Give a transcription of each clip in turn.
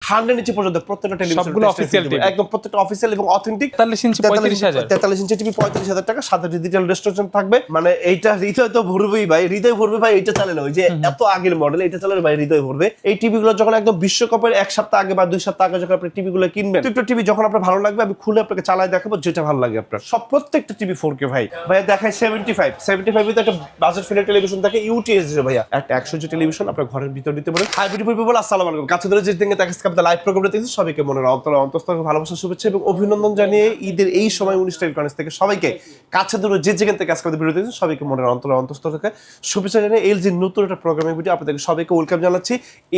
100 ইঞ্চি পর্যন্ত প্রত্যেকটা টেলিভিশন সবগুলো অফিশিয়াল টিভি, একদম প্রত্যেকটা অফিশিয়াল এবং অথেন্টিক। 43 ইঞ্চি 35,000, 43 ইঞ্চি টিভি 35,000 টাকা, সাথে ডিজিটাল রেস্টোরেশন থাকবে। মানে এইটা হৃদয় তো ভরবেই ভাই, হৃদয় ভরবে ভাই। এইটা চালালে ওই যে এত আগের মডেল, এটা চালালে ভাই হৃদয় ভরবে। এই টিভিগুলো যখন একদম বিশ্বকাপের 1 সপ্তাহ আগে বা 2 সপ্তাহ আগে যখন আপনি টিভিগুলো কিনবেন, প্রত্যেকটা টিভি যখন আপনার ভালো লাগবে আমি খুলে আপনাকে চালায় দেখাবো যেটা ভালো লাগে আপনার। সব প্রত্যেকটা টিভি 4K ভাই। ভাইয়া দেখায় 75 এ একটা বাজেট ফ্রেন্ডলি টেলিভিশন থাকে UTS ভাইয়া, একটা 100 ইঞ্চি টেলিভিশন আপনার ঘরের ভিতর দিতে পারেন। হাই বিউটিফুল পিপল, আসসালামু আলাইকুম। কাছে ধরে যে দিনে তাকে লাইভ প্রোগ্রামে দেখছেন সবাইকে মনের অন্তঃস্থল ভালোবাসা, শুভেচ্ছা এবং অভিনন্দন জানিয়ে ঈদের এই সময় 19 ইলেকট্রনিক্স থেকে সবাইকে কাছে ধরে যে যেখান থেকে আজকে ভিডিও দেখছেন সবাইকে মনের অন্তঃস্থল থেকে শুভেচ্ছা জানিয়ে এলজির নতুন একটা প্রোগ্রামের ভিডিও আপনাদেরকে সবাইকে ওয়েলকাম জানাচ্ছি।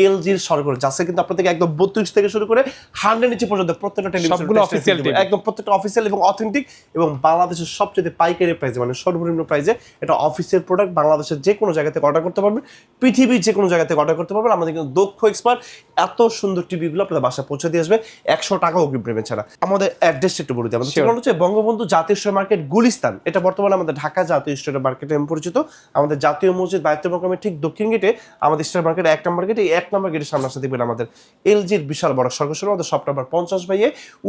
এলজির সরকার যাচ্ছে কিন্তু আপনাদেরকে একদম 32 থেকে শুরু করে 100 ইঞ্চি পর্যন্ত প্রত্যেকটা টেলিভিশন সবগুলো অফিশিয়াল টিভি, একদম প্রত্যেকটা অফিশিয়াল এবং অথেন্টিক এবং বাংলাদেশের সবচেয়ে পাইকারি প্রাইসে, মানে সর্বনিম্ন প্রাইসে এটা অফিসিয়াল প্রোডাক্ট। বাংলাদেশের যে কোনো জায়গা থেকে অর্ডার করতে পারবেন, পৃথিবীর যে কোনো জায়গা থেকে অর্ডার করতে পারবেন। আমাদের কিন্তু দক্ষ এক্সপার্ট এত সুন্দর টিভিগুলো আপনাদের বাসায় পৌঁছে দিয়ে আসবে 100 টাকা অগ্রিম পেমেন্ট ছাড়া। আমাদের অ্যাড্রেসটা একটু বলে দিই। আমাদের ঠিকানা হচ্ছে বঙ্গবন্ধু জাতীয় স্ট্যান্ড মার্কেট গুলিস্তান। এটা বর্তমানে আমাদের ঢাকা জাতীয় স্ট্যান্ড মার্কেট নামে পরিচিত। আমাদের জাতীয় মসজিদ বায়তুল মোকাররমের ঠিক দক্ষিণ গেটে আমাদের স্ট্যান্ড মার্কেট 1 নম্বর গেটে, এই 1 নম্বর গেটের সামনে আসতে দেখবেন আমাদের এলজির বিশাল বড় সরকার। আমাদের শপ নাম্বার 50 বাই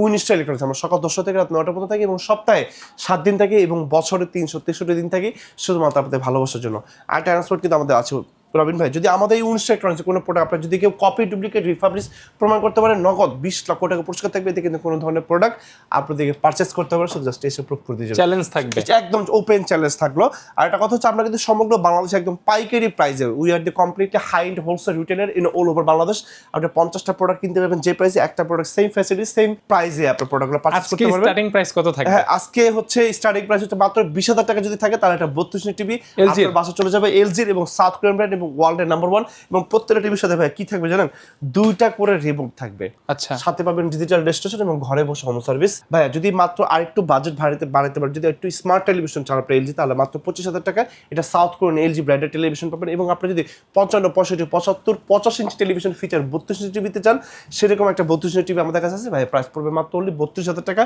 19 ইলেকট্রনিক্স। আমরা সকাল 10টা থেকে রাত 9টা পর্যন্ত থাকি এবং সপ্তাহে 7 দিন থাকি এবং বছরে 363 দিন থাকি শুধুমাত্র আপনাদের ভালোবাসার জন্য। আর ট্রান্সপোর্ট কিন্তু আমাদের আছে। রবিন ভাই, যদি আমাদের এই 19 ইলেকট্রনিক্সের কোনো প্রোডাক্ট আপনার যদি কেউ কপি, ডুপ্লিকেট, রিফাবলিশ প্রমাণ করতে পারে, নগদ 20 লক্ষ টাকা পুরস্কার থাকবে। এতে কিন্তু কোনো ধরনের প্রোডাক্ট আপনাদেরকে পারচেস করতে পারে, শুধু জাস্ট এসে প্রুফ করে দিয়ে যাবে। চ্যালেঞ্জ থাকবে, একদম ওপেন চ্যালেঞ্জ থাকলো। আর একটা কথা হচ্ছে আমরা কিন্তু সমগ্র বাংলাদেশে একদম পাইকারি প্রাইসে, we are the completely high end wholesale retailer in all over Bangladesh. আপনি 50টা প্রোডাক্ট কিনতে পারবেন যে প্রাইসে, একটা প্রোডাক্ট সেম ফ্যাসিলিটি সেম প্রাইসে আপনার প্রোডাক্টগুলো পারচেস করতে পারবেন। স্টার্টিং প্রাইস কত থাকবে? হ্যাঁ, আজকে হচ্ছে স্টার্টিং প্রাইস হচ্ছে মাত্র 20,000 টাকা যদি থাকে তাহলে একটা 32 ইঞ্চি টিভি আপনার বাসা চলে যাবে। এলজির এবং সাউথ কোরিয়ান ব্র্যান্ড এবং ওয়ার্ল্ডের নাম্বার 1। এবং প্রত্যেকটা টিভির সাথে ভাই কি থাকবে জানেন? 2টা করে রিমোট থাকবে। আচ্ছা, সাথে পাবেন ডিজিটাল রেজিস্ট্রেশন এবং ঘরে বসে হোম সার্ভিস। ভাই যদি মাত্র আরেকটু বাজেট বাড়াতে পারেন, যদি একটু স্মার্ট টেলিভিশন চান আপনার এলজি, তাহলে মাত্র 25,000 টাকা এটা সাউথ কোরিয়ান এলজি ব্র্যান্ডের টেলিভিশন পাবেন। এবং আপনি যদি 55, 65, 75, 85 ইঞ্চি টেলিভিশন ফিচার 32 ইঞ্চি টিভিতে চান, সেরকম একটা 32 ইঞ্চি টিভি আমাদের কাছে আছে। ভাই প্রাইস পড়বে মাত্র অনলি 32,000 টাকা,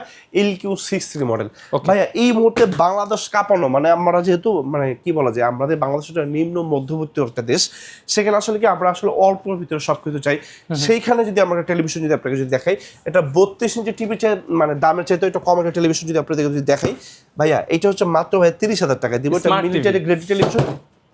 LQ63 মডেল। ভাইয়া এই মুহূর্তে বাংলাদেশ কাঁপানো, মানে আমরা যেহেতু মানে কি বলা যায়, আমাদের বাংলাদেশ একটা নিম্ন মধ্যবিত্ত একটা দেশ, সেখানে আসলে কি আমরা আসলে অল্পর ভিতরে সবকিছু চাই। সেইখানে যদি আমরা টেলিভিশন যদি আপনাকে যদি দেখাই, এটা 32 ইঞ্চি টিভি মানে দামের চাইতে একটু কম একটা টেলিভিশন যদি আপনাদের যদি দেখাই, ভাইয়া এটা হচ্ছে মাত্র ভাই 30,000 টাকা দিব। এটা মিলিটারি গ্রেড টেলিভিশন,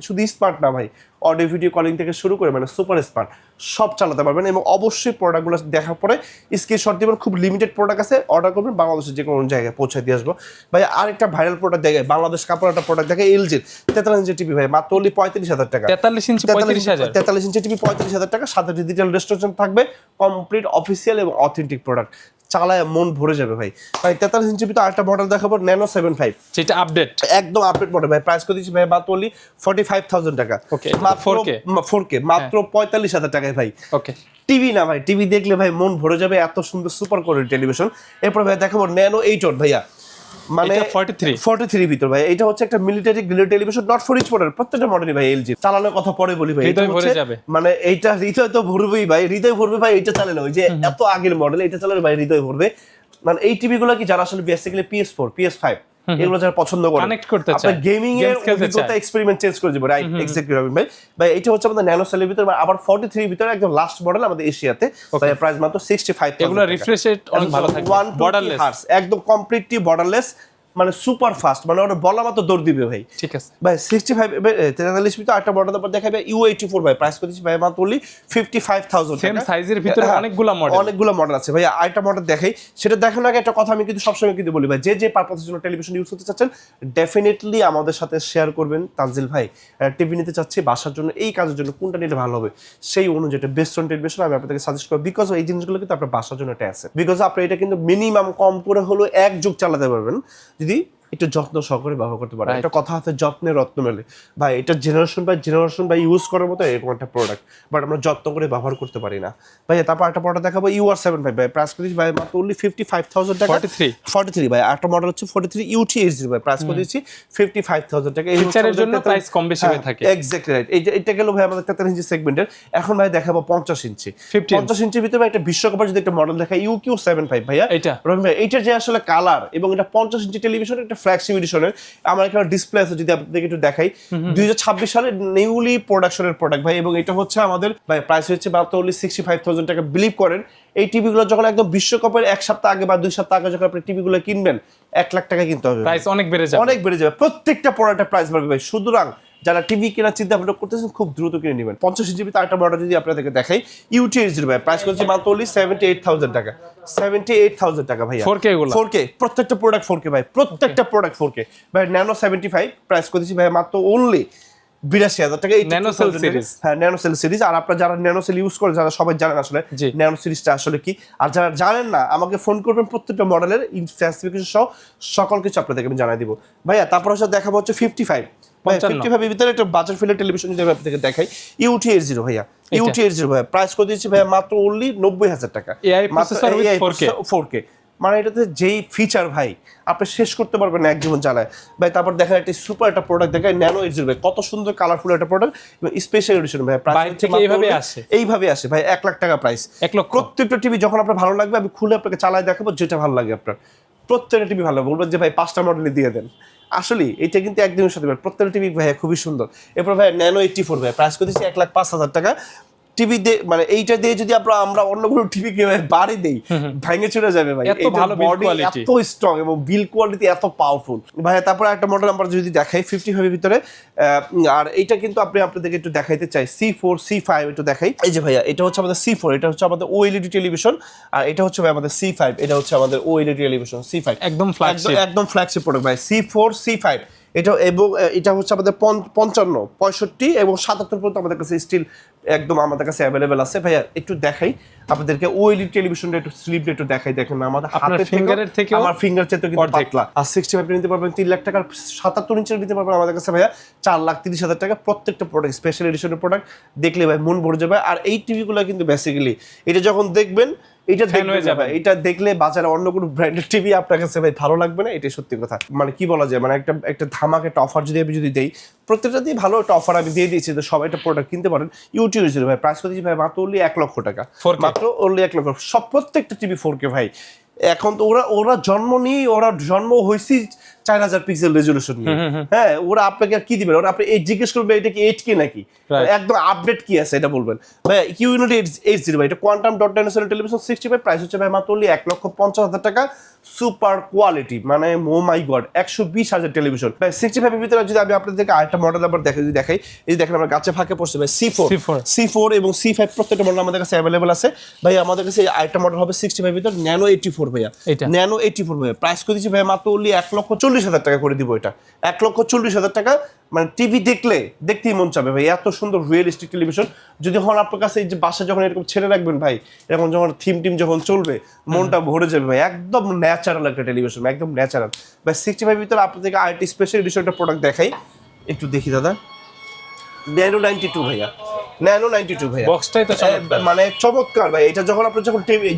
শুধু স্মার্ট না ভাই, অডিও ভিডিও কলিং থেকে শুরু করে মানে সুপার স্মার্ট সব চালাতে পারবেন। এবং অবশ্যই প্রোডাক্টগুলো দেখার পরে স্ক্রিনশট দিবেন। খুব লিমিটেড প্রোডাক্ট আছে, অর্ডার করবেন, বাংলাদেশের যে কোনো জায়গায় পৌঁছে দিয়ে আসবো। ভাই আরেকটা ভাইরাল প্রোডাক্ট দেখে, বাংলাদেশ কাপড় একটা প্রোডাক্ট দেখে, এলজির 43 ইঞ্চি টিভি ভাই মাত্র অনলি 35,000 টাকা। 43 ইঞ্চি 35,000, 43 ইঞ্চি টিভি 35,000 টাকা, সাথে ডিজিটাল রেজিস্ট্রেশন থাকবে। কমপ্লিট অফিসিয়াল এবং অথেন্টিক প্রোডাক্ট, চালায় মন ভরে যাবে ভাই। ভাই 43 ইঞ্চি ভিতরে আরেকটা মডেল দেখাবো, ন্যানো 75, যেটা আপডেট, একদম আপডেট মডেল। ভাই প্রাইস করে দিচ্ছি ভাই মাত্র অনলি 45,000 টাকা। ওকে, 4K মাত্র 45,000 টাকায় ভাই। ওকে, টিভি না ভাই, টিভি দেখলে ভাই মন ভরে যাবে, এত সুন্দর সুপার কোয়ালিটি টেলিভিশন। এরপর ভাই দেখাবো ন্যানো 8 ভাইয়া, মানে 43 ভিতর ভাই। এটা হচ্ছে একটা military grade television, not for rich model. প্রত্যেকটা মডেলই ভাই এলজি চালানোর কথা পরে বলি ভাই, হৃদয় ভরে যাবে। মানে এইটা হৃদয় তো ভরবেই ভাই, হৃদয় ভরবে ভাই। এটা চালালে ওই যে এত আগের মডেল, এটা চালালে ভাই হৃদয় ভরবে। মানে এই টিভি গুলো কি যারা আসলে বেসিক্যালি PS4, PS5 এগুলো যারা পছন্দ করে, কানেক্ট করতে চায়, আপনার গেমিং এর অভিজ্ঞতা এক্সপেরিমেন্ট চেঞ্জ করে দিবে, রাইট? এক্স্যাক্টলি রবিন ভাই। ভাই এটা হচ্ছে আমাদের ন্যানো সেলের ভিতর, আবার 43 ভিতরে একদম লাস্ট মডেল আমাদের এশিয়াতে। ভাই প্রাইস মাত্র 65,000। এগুলো রিফ্রেশ রেট অনেক ভালো থাকে, বর্ডারলেস, একদম কমপ্লিটলি বর্ডারলেস, মানে সুপার ফাস্ট, মানে ওটা বলা মতো দৌড় দিবে ভাই। ঠিক আছে ভাই। 43 ভিতরে একটা মডেল পর দেখাবে U84 ভাই, প্রাইস করে দিচ্ছি ভাই মাত্র অনলি 55,000 টাকা। সেম সাইজের ভিতরে অনেকগুলো মডেল আছে ভাই। আরেকটা মডেল দেখাই, সেটা দেখানোর আগে একটা কথা আমি কিন্তু সবসময় কিন্তু বলি ভাই, যে পারপাসের জন্য টেলিভিশন ইউজ করতে চাচ্ছেন ডেফিনেটলি আমাদের সাথে শেয়ার করবেন। তানজিল ভাই টিভি নিতে চাচ্ছি বাসার জন্য, এই কাজের জন্য কোনটা নিলে ভালো হবে, সেই অনুযায়ী বেস্ট অন টেলিভিশন আমি আপনাদেরকে সাজেস্ট করব। বিকজ এই জিনিসগুলো কিন্তু আপনার বাসার জন্য এটা আছে, বিকজ আপনি এটা কিন্তু মিনিমাম কম করে হলো 1 যুগ চালাতে পারবেন যদি একটু যত্ন সহকারে ব্যবহার করতে পারেন। একটা কথা আছে, যত্নে রত্ন মেলে ভাই। এটা জেনারেশন বাই ইউজ করার মতো এরকম একটা প্রোডাক্ট, বাট আমরা যত্ন করে ব্যবহার করতে পারি না ভাই। তারপর একটা প্রোডাক্ট দেখাবো UR75 ভাই, প্রাইস করে দিচ্ছি ভাই মাত্র অনলি 55,000 টাকা। 43 ভাই। একটা মডেল হচ্ছে 43 UT80 ভাই, প্রাইস করে দিচ্ছি 55,000 টাকা। এই ফিচারের জন্য প্রাইস কম বেশি হয়ে থাকে, এক্স্যাক্টলি রাইট। এটা গেল ভাই আমাদের 43 ইঞ্চি সেগমেন্টের। এখন ভাই দেখাবো 50 ইঞ্চি। 50 ইঞ্চির ভিতরে একটা বিশ্বকাপের যদি একটা মডেল দেখাই, UQ75 ভাইয়া। এটা রবিন ভাই, এইটার যে আসলে কালার এবং এটা 50 ইঞ্চি টেলিভিশন একটা ফ্ল্যাগশিপ এডিশনের। আমার এখানে ডিসপ্লে আছে, যদি আপনাদেরকে একটু দেখাই, 2026 সালের নিউলি প্রোডাকশনের প্রোডাক্ট ভাই, এবং এটা হচ্ছে আমাদের ভাই প্রাইস হচ্ছে মাত্র only 65,000 টাকা। বিলিভ করেন এই টিভিগুলো যখন একদম বিশ্বকাপের 1 সপ্তাহ আগে বা 2 সপ্তাহ আগে যখন আপনি টিভিগুলো কিনবেন, 1 লাখ টাকা কিনতে হবে, প্রাইস অনেক বেড়ে যাবে, অনেক বেড়ে যাবে, প্রত্যেকটা প্রোডাক্টের প্রাইস বাড়বে ভাই। সুতরাং যারা টিভি কেনার চিন্তা ভাবনা করতেছেন খুব দ্রুত কিনে নেবেন। 50 জিবি তার একটা মডেল যদি আপনাদেরকে দেখাই, UTH ভাই প্রাইস করছে মাত্র only 78,000 টাকা, 78,000 টাকা ভাইয়া। 4K গুলো, 4K প্রত্যেকটা প্রোডাক্ট 4K ভাই, প্রত্যেকটা প্রোডাক্ট 4K ভাই। ন্যানো 75 প্রাইস করেছি ভাই মাত্র only 82,000 টাকা। এই ন্যানো সেল সিরিজ, হ্যাঁ ন্যানো সেল সিরিজ। আর আপনারা যারা ন্যানো সেল ইউজ করেন, যারা সবাই জানেন আসলে ন্যানো সিরিজটা আসলে কি, আর যারা জানেন না আমাকে ফোন করবেন, প্রত্যেকটা মডেলের স্পেসিফিকেশন সহ সকল কিছু আপনাদেরকে আমি জানাই দিব ভাইয়া। তারপর হচ্ছে দেখাবো হচ্ছে 55 ভাই, 55 এর ভিতরে একটা বাজার ফিলের টেলিভিশন যদি আমি আপনাদেরকে দেখাই, UT80 ভাইয়া, UT80 ভাইয়া প্রাইস করে দিয়েছি ভাইয়া মাত্র only 90,000 টাকা। AI প্রসেসর উইথ 4K মানে এটাতে যেই ফিচার ভাই আপনি শেষ করতে পারবেন না এক জীবন চালায় ভাই। তারপর দেখেন একটা সুপার একটা প্রোডাক্ট দেখায়, ন্যানো 80 ভাই, কত সুন্দর কালারফুল একটা প্রোডাক্ট, স্পেশাল এডিশন ভাই। বাইরে থেকে এইভাবে আসে ভাই, 1 লাখ টাকা প্রাইস। 1 লক্ষ। প্রত্যেকটা টিভি যখন আপনার ভালো লাগবে আমি খুলে আপনাকে চালায় দেখাবো, যেটা ভালো লাগে আপনার। প্রত্যেকটা টিভি ভালো বলবেন যে ভাই 5টা মডেলই দিয়ে দেন। আসলে এটা কিন্তু একদমই সত্যি, প্রত্যেকটা টিভি ভাই খুবই সুন্দর। এরপর ভাই ন্যানো 84 ভাই প্রাইস করে দিচ্ছি 1,05,000 টাকা। টিভি দিয়ে মানে এইটা দিয়ে যদি আমরা অন্য কোনো টিভি কিনে বাড়ি দেই, ভেঙে চলে যাবে ভাই। এত ভালো বিল্ড কোয়ালিটি, এত স্ট্রং এবং বিল্ড কোয়ালিটি এত পাওয়ারফুল ভাই। তারপর একটা মডেল আমরা যদি দেখাই 55 এর ভিতরে, আর এইটা কিন্তু আপনাদেরকে একটু দেখাইতে চাই, C4 C5 একটু দেখাই। এই যে ভাইয়া, এটা হচ্ছে আমাদের C4, এটা হচ্ছে আমাদের OLED টেলিভিশন, আর এটা হচ্ছে ভাই আমাদের C5, এটা হচ্ছে আমাদের OLED টেলিভিশন C5, একদম ফ্ল্যাগশিপ প্রোডাক্ট ভাই। C4 C5 এটা, এবং এটা হচ্ছে আমাদের 55, 65 এবং 77 পর্যন্ত আমাদের কাছে স্টিল একদম আমাদের কাছে অ্যাভেলেবেল আছে ভাইয়া। একটু দেখাই আপনাদেরকে OLED টেলিভিশনটা, একটু স্লিপটা একটু দেখাই। দেখেন আমাদের হাতের ফিঙ্গারের থেকে, আমার ফিঙ্গার চেয়ে কিন্তু পাতলা। আর 65 নিতে পারবেন 3 লাখ টাকার, 77 ইঞ্চের নিতে পারবেন আমাদের কাছে ভাইয়া 4,30,000 টাকা। প্রত্যেকটা প্রোডাক্ট স্পেশাল এডিশনের প্রোডাক্ট, দেখলে ভাই মন ভরে যাবে। আর এই টিভিগুলো কিন্তু বেসিক্যালি এটা যখন দেখবেন, এটা দেখবে যাবে, এটা দেখলে বাজারে অন্য কোনো ব্র্যান্ডের টিভি আপনার কাছে ভাই ভালো লাগবে না, এটাই সত্যি কথা। মানে কি বলা যায়, মানে একটা ধামাকা একটা অফার যদি আমি দেই, প্রত্যেকটা দিয়ে ভালো একটা অফার আমি দিয়ে দিয়েছি, তো সবাই একটা প্রোডাক্ট কিনতে পারেন। UT80 ভাই প্রাইস করে দিয়েছি ভাই মাত্র only 1 লক্ষ টাকা, মাত্র only 1 লক্ষ। সব প্রত্যেকটা টিভি 4K ভাই। এখন তো ওরা জন্ম হয়েছি 4000 পিক্সেল রেজলিউশন নিয়ে। হ্যাঁ, ওরা আপনাকে আর কি দিবেন, ওরা আপনি জিজ্ঞেস করবেন এটা কি 8K নাকি, একদম আপডেট কি আছে এটা বলবেন ভাই। QUnit 80 ভাই, এটা quantum dot dinosaur television 65 price হচ্ছে ভাই মাত্র only 1,50,000 টাকা। সুপার কোয়ালিটি, মানে ও মাই গড, 120,000 টেলিভিশন ভাই। 65 এর ভিতরে যদি আমি আপনাদেরকে আরেকটা মডেল নাম্বার দেখাই, এই দেখেন আমার গাছে ফাঁকে পড়ছে ভাই, C4 এবং C5 প্রত্যেকটা মডেল আমাদের কাছে অ্যাভেলেবল আছে ভাই। আমাদের কাছে আরেকটা মডেল হবে 65 ভিতর, ন্যানো 84 ভাইয়া, ন্যানো 84 ভাইয়া প্রাইস করে দিচ্ছি ভাই মাত্র only 1,40,000 টাকা করে দিব। এটা 1,40,000 টাকা, মানে টিভি দেখতেই মন চাবে ভাই, এত সুন্দর রিয়েলিস্টিক টেলিভিশন। যদি হন আপনার কাছে এই যে বাসা যখন এরকম ছেড়ে রাখবেন ভাই, এরকম যখন থিম যখন চলবে, মনটা ভরে যাবে ভাই। একদম ন্যাচারাল একটা টেলিভিশন, একদম ন্যাচারাল ভাই। 65 ভিতরে আপনাদেরকে আরেকটি স্পেশাল এডিশনটা প্রোডাক্ট দেখাই, একটু দেখি দাদা। ন্যানো 92 ভাইয়া, ন্যানো 92 ভাইয়া, বক্সটাই তো মানে চমৎকার ভাই। এটা যখন আপনি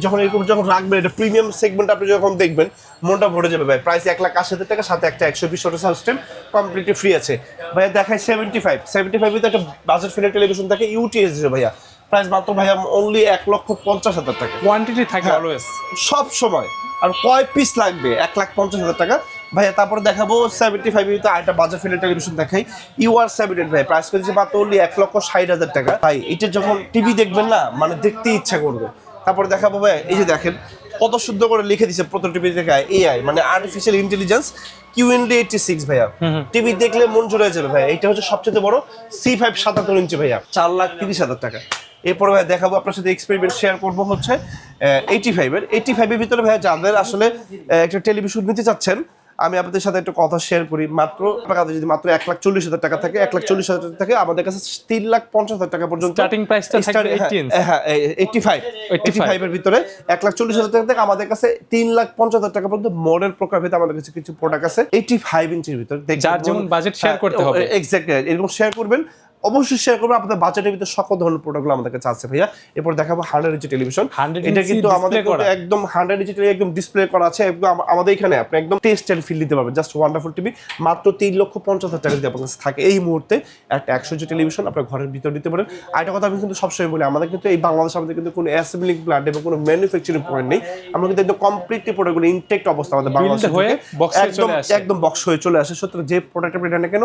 যখন এরকম যখন রাখবেন, এটা প্রিমিয়াম সেগমেন্ট আপনি যখন দেখবেন, মনটা ভরে যাবে ভাই। প্রাইস 1,80,000 টাকা, সাথে একটা 120 ওয়াটের সিস্টেম কমপ্লিটলি ফ্রি আছে ভাইয়া। দেখায় 75 ভিতরে একটা বাজার ফিলের টেলিভিশন থাকে, UT80 ভাইয়া, প্রাইস মাত্র ভাইয়া only 1,50,000 টাকা। কোয়ান্টিটি থাকে অলওয়েজ, সব সময়। আর কয় পিস লাগবে? 1,50,000 টাকা ভাইয়া। তারপরে দেখাবো 75 ভিতরে আরেকটা বাজার ফিলের টেলিভিশন দেখাই, UR78 ভাই, প্রাইস করেছে মাত্র only 1,60,000 টাকা ভাই। এটা যখন টিভি দেখবেন না, মানে দেখতে ইচ্ছা করবে। তারপরে দেখাবো ভাই, এই যে দেখেন কত সুন্দর করে লিখে দিচ্ছে প্রথম টিভি দেখায় AI, মানে আর্টিফিশিয়াল ইন্টেলিজেন্স, QND 86 ভাইয়া। টিভি দেখলে মন জুড়ে যাবে ভাই। এটা হচ্ছে সবচেয়ে বড় C5 77 ইঞ্চি ভাইয়া, 4,30,000 টাকা। এরপর ভাই দেখাবো আপনার সাথে এক্সপেরিমেন্ট শেয়ার করবো হচ্ছে 85 এর ভিতরে ভাইয়া, যাদের আসলে একটা টেলিভিশন নিতে চাচ্ছেন, আমি আপনাদের সাথে একটু কথা শেয়ার করি। মাত্র যদি মাত্র 1,40,000 টাকা থাকে, 1,40,000 টাকা থাকে, আমাদের কাছে 3,50,000 টাকা পর্যন্ত স্টার্টিং প্রাইসটা থাকবে। 85 এর ভিতরে 1,40,000 টাকা থেকে আমাদের কাছে 3,50,000 টাকা পর্যন্ত মডেল প্রকার ভিতরে আমাদের কাছে কিছু প্রোডাক্ট আছে 85 ইঞ্চির ভিতরে। যার যেমন বাজেট শেয়ার করতে হবে, এক্স্যাক্টলি এরকম শেয়ার করবেন। অবশ্যই শেয়ার করবো। আপনাদের বাজেটের ভিতরে সকল ধরনের প্রোডাক্টগুলো আমাদের কাছে আছে ভাইয়া। এরপর দেখাবো 100 ইঞ্চি টেলিভিশন। 100 এটা ইঞ্চি কিন্তু আমাদের display করা। একদম 100 ইঞ্চি একদম ডিসপ্লে করা আছে। একদম আমাদের এখানে আপনি একদম টেস্ট এন্ড ফিল দিতে পারবেন। জাস্ট ওয়ান্ডারফুল টিভি মাত্র 3,50,000 টাকা দিয়ে আপনার কাছে থাকে এই মুহূর্তে একটা 100 ইঞ্চি টেলিভিশন আপনার ঘরের ভিতরে দিতে পারেন। আরেকটা কথা আমি কিন্তু সবসময় বলি, আমাদের কিন্তু এই বাংলাদেশে আমাদের কিন্তু কোনো অ্যাসেম্বলিং প্ল্যান্ট এবং কোনো ম্যানুফ্যাকচারিং পয়েন্ট নেই। আমরা কিন্তু একদম কমপ্লিটলি প্রোডাক্টগুলো ইনটেক্ট অবস্থা আমাদের বাংলাদেশে হয়ে বক্সে একদম চলে আসে। একদম বক্স হয়ে চলে আসে। সুতরাং যে প্রোডাক্ট আপনি নেন কেন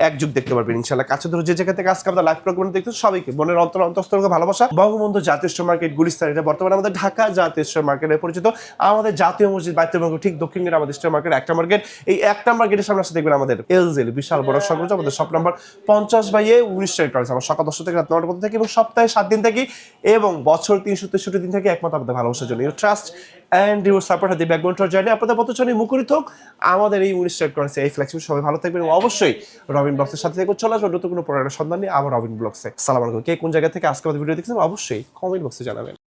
এক যুগ দেখতে পারবেন ইনশাআল্লাহ। কাছে ধরে যে জায়গা থেকে আজকে আমাদের লাইভ প্রোগ্রাম দেখতে সবাইকে মনের অন্তঃস্থলকে ভালোবাসা। বঙ্গবন্ধু জাতীয় স্টোর মার্কেট গুলিস্তান, এটা বর্তমানে আমাদের ঢাকা জাতীয় স্টোর মার্কেটে পরিচিত। আমাদের জাতীয় মসজিদ বাইতুল ঠিক দক্ষিণ গেটে আমাদের স্টোর মার্কেট একটা মার্কেট। এই একটা মার্কেটের সামনে আসতে দেখবেন আমাদের এলজেল বিশাল বড় সংগ্রহ। আমাদের শপ নাম্বার 50/19 আমার সকাল 10টা থেকে রাত 9টা পর্যন্ত থাকি এবং সপ্তাহে 7 দিন থাকি এবং বছর 363 দিন থাকি একমাত্র আপনাদের ভালোবাসার জন্য। Your trust and your support হাতে ব্যাকবোন টু জার্নি। আপনাদের পথচরণে মুখরিত হোক আমাদের এই 19 এই ফ্লেক্সিবল। সবাই ভালো থাকবেন এবং অবশ্যই রবিন ব্লগসের সাথে থেকে চলে আসবেন নতুন কোনো প্রোডাক্টের সন্ধান নিয়ে আবার রবিন ব্লগসে। সালাম আলাইকুম। কে কোন জায়গা থেকে আজকে আমাদের ভিডিও দেখছেন অবশ্যই কমেন্ট বক্সে জানাবেন।